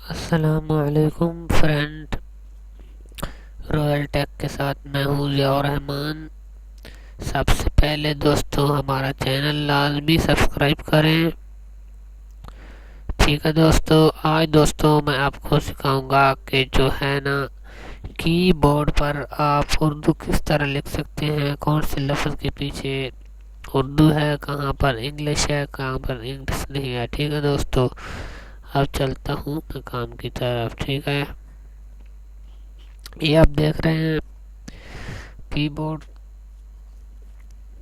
अस्सलामुअलैकुम friend. Royal take के साथ मैं हूँ ज़ियाउर रहमान। सबसे पहले दोस्तों हमारा चैनल लाजमी सब्सक्राइब करें। ठीक है दोस्तों, आज दोस्तों मैं आपको सिखाऊंगा कि जो है ना कीबोर्ड पर आप उर्दू किस तरह लिख सकते हैं, कौन से लफ्ज़ के पीछे उर्दू है, कहाँ पर इंग्लिश है, कहाँ पर इंग्लिश नहीं है। ठीक है दोस्तों, अब चलता हूँ मैं काम की तरफ। ठीक है, ये आप देख रहे हैं कीबोर्ड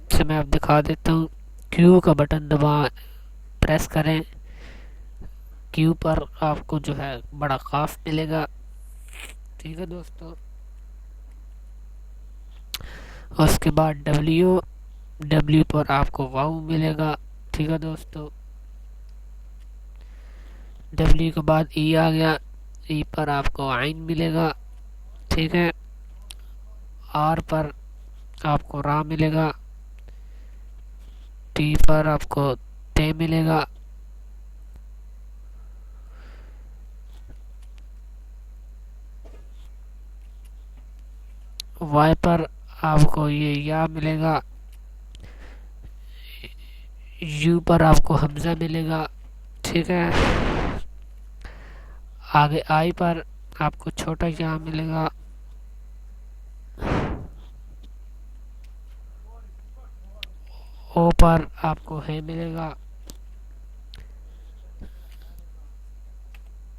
से मैं आप दिखा देता हूँ। क्यू का बटन दबा प्रेस करें। क्यू पर आपको जो है बड़ा काफ मिलेगा। ठीक है दोस्तों, उसके बाद डब्ल्यू डब्ल्यू पर आपको वाउ मिलेगा। ठीक है दोस्तों, डब्ल्यू के बाद ई आ गया, ई पर आपको आइन मिलेगा। ठीक है, आर पर आपको रा मिलेगा, टी पर आपको ते मिलेगा, वाई पर आपको ये या मिलेगा, यू पर आपको हमजा मिलेगा। ठीक है, आगे आई पर आपको छोटा या मिलेगा। ओ पर आपको है मिलेगा।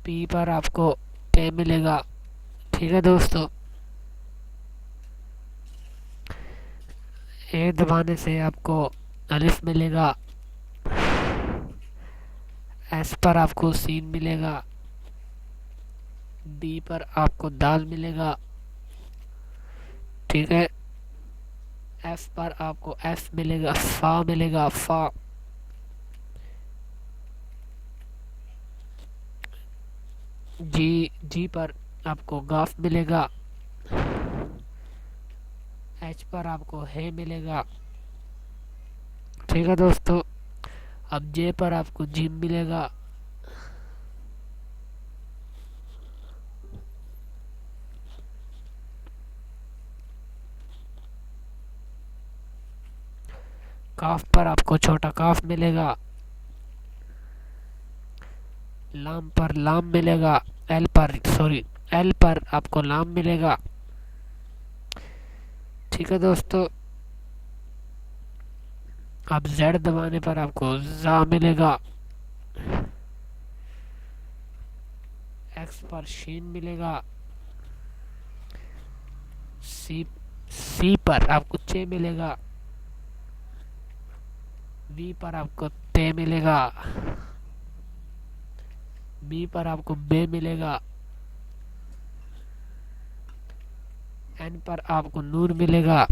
पी पर आपको पे मिलेगा। ठीक है दोस्तों, ए दबाने से आपको अलिफ मिलेगा। एस पर आपको सीन मिलेगा। डी पर आपको दाल मिलेगा। ठीक है, एफ पर आपको एफ मिलेगा, फा मिलेगा, फा। जी पर आपको गाफ मिलेगा। एच पर आपको है मिलेगा। ठीक है दोस्तों, अब जे पर आपको जिम मिलेगा। काफ पर आपको छोटा काफ मिलेगा। लाम पर लाम मिलेगा। एल पर आपको लाम मिलेगा। ठीक है दोस्तों, अब जेड दबाने पर आपको जा मिलेगा। एक्स पर शीन मिलेगा। सी पर आपको चे मिलेगा। वी पर आपको ते मिलेगा। बी पर आपको बे मिलेगा। एन पर आपको नूर मिलेगा।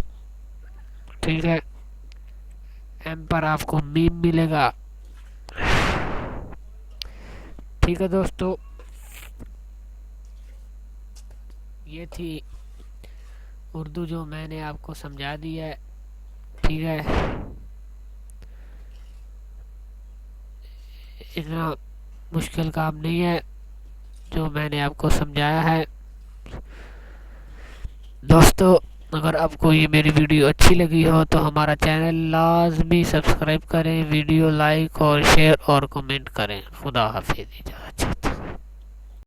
ठीक है, एम पर आपको मीम मिलेगा। ठीक है दोस्तों, ये थी उर्दू जो मैंने आपको समझा दी है। ठीक है, इतना मुश्किल काम नहीं है जो मैंने आपको समझाया है। दोस्तों, अगर आपको ये मेरी वीडियो अच्छी लगी हो तो हमारा चैनल लाजमी सब्सक्राइब करें, वीडियो लाइक और शेयर और कमेंट करें। खुदा हाफिज़।